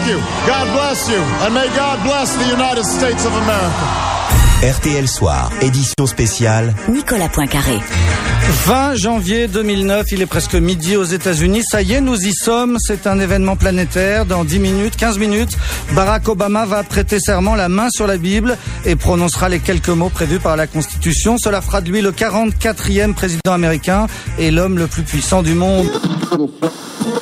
you. God bless you. And may God bless the United States of America. RTL Soir, édition spéciale. Nicolas Poincaré. 20 janvier 2009, il est presque midi aux États-Unis. Ça y est, nous y sommes. C'est un événement planétaire. Dans 10 minutes, 15 minutes, Barack Obama va prêter serment, la main sur la Bible, et prononcera les quelques mots prévus par la Constitution. Cela fera de lui le 44e président américain et l'homme le plus puissant du monde.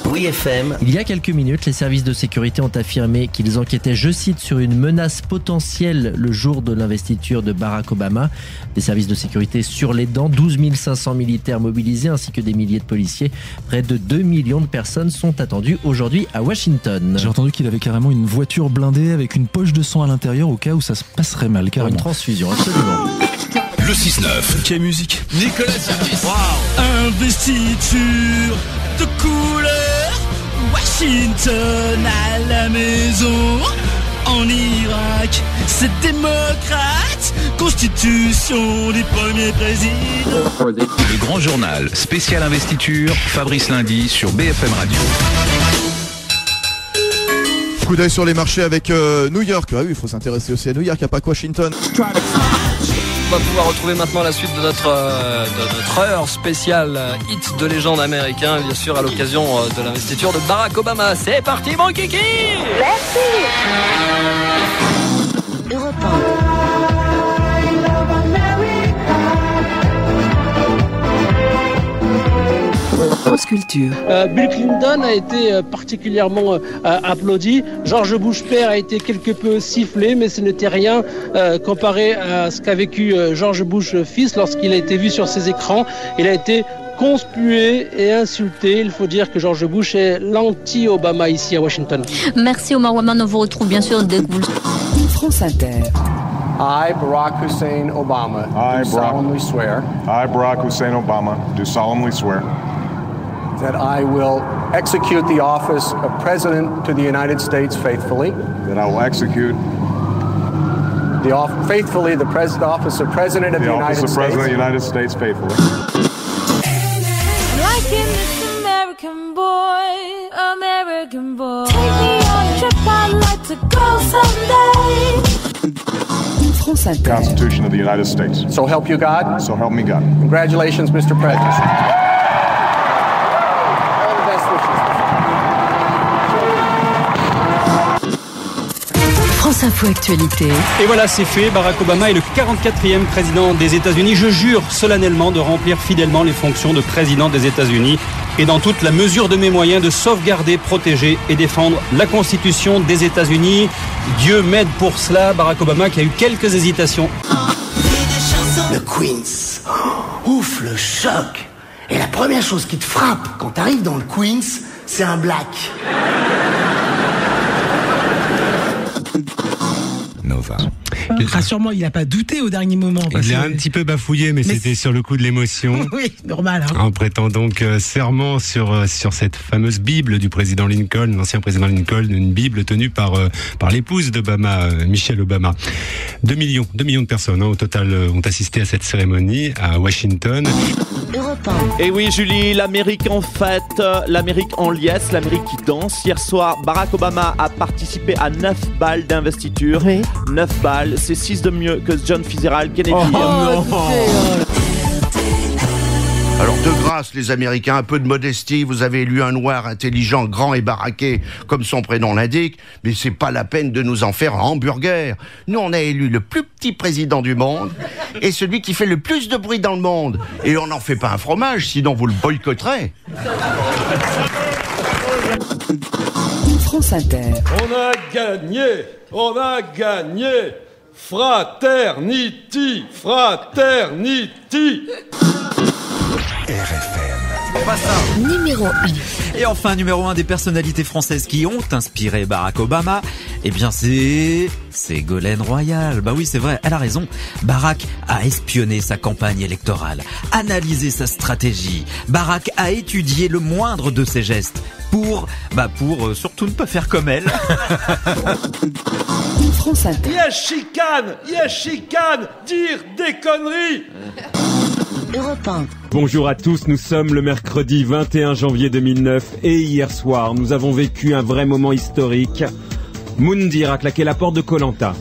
Oui FM. Il y a quelques minutes, les services de sécurité ont affirmé qu'ils enquêtaient, je cite, sur une menace potentielle le jour de l'investiture de Barack Obama. Des services de sécurité sur les dents, 12 500 militaires mobilisés ainsi que des milliers de policiers. Près de 2 millions de personnes sont attendues aujourd'hui à Washington. J'ai entendu qu'il avait carrément une voiture blindée avec une poche de sang à l'intérieur au cas où ça se passerait mal, carrément. Une transfusion, absolument. Le 6-9. Quelle musique. Nicolas Service. Wow. Investiture de couleur, Washington à la maison. En Irak, c'est démocrate, constitution du premier président. Le grand journal spécial investiture, Fabrice Lundi sur BFM Radio. Coup d'œil sur les marchés avec New York. Ah oui, il faut s'intéresser aussi à New York, il n'y a pas que Washington. On va pouvoir retrouver maintenant la suite de notre heure spéciale hit de légende américain, bien sûr à l'occasion de l'investiture de Barack Obama. C'est parti mon kiki. Merci. Europe 1. Culture. Bill Clinton a été particulièrement applaudi. George Bush père a été quelque peu sifflé, mais ce n'était rien comparé à ce qu'a vécu George Bush fils lorsqu'il a été vu sur ses écrans. Il a été conspué et insulté. Il faut dire que George Bush est l'anti-Obama ici à Washington. Merci Omar Waman, on vous retrouve bien sûr dès que vous le... France Inter. I, Barack Hussein Obama, do solemnly swear. I, Barack Hussein Obama, do solemnly swear. That I will execute the office of President to the United States faithfully. That I will execute faithfully the office of President of the United States. The office of President of the United States faithfully. Like in this American boy. Take me on a trip, I'd like to go someday. France Inter. Constitution of the United States. So help you God. So help me God. Congratulations, Mr. President. France Info Actualité. Et voilà, c'est fait. Barack Obama est le 44e président des États-Unis. Je jure solennellement de remplir fidèlement les fonctions de président des États-Unis et dans toute la mesure de mes moyens de sauvegarder, protéger et défendre la Constitution des États-Unis. Dieu m'aide pour cela. Barack Obama qui a eu quelques hésitations. Le Queens. Ouf, le choc. Et la première chose qui te frappe quand t'arrives dans le Queens, c'est un black. Nova. Rassure-moi, il n'a pas douté au dernier moment. Il a un petit peu bafouillé, mais c'était sur le coup de l'émotion. Oui, normal. Hein. En prêtant donc serment sur cette fameuse Bible du président Lincoln, l'ancien président Lincoln, une Bible tenue par l'épouse d'Obama, Michelle Obama. 2 millions de personnes au total ont assisté à cette cérémonie à Washington. Et oui Julie, l'Amérique en fête, l'Amérique en liesse, l'Amérique qui danse. Hier soir, Barack Obama a participé à 9 balles d'investiture. Oui. 9 balles, c'est 6 de mieux que John Fitzgerald Kennedy. Alors de grâce les Américains, un peu de modestie, vous avez élu un noir intelligent, grand et baraqué, comme son prénom l'indique, mais c'est pas la peine de nous en faire un hamburger. Nous on a élu le plus petit président du monde et celui qui fait le plus de bruit dans le monde. Et on n'en fait pas un fromage, sinon vous le boycotterez. France Inter. On a gagné. Fraternity. RFM. Numéro 1. Et enfin, numéro 1 des personnalités françaises qui ont inspiré Barack Obama, eh bien c'est Ségolène Royal. Bah oui, c'est vrai, elle a raison. Barack a espionné sa campagne électorale, analysé sa stratégie. Barack a étudié le moindre de ses gestes pour surtout ne pas faire comme elle. Il y a chicane, dire des conneries. Europe 1. Bonjour à tous, nous sommes le mercredi 21 janvier 2009 et hier soir, nous avons vécu un vrai moment historique. Moundir a claqué la porte de Koh-Lanta.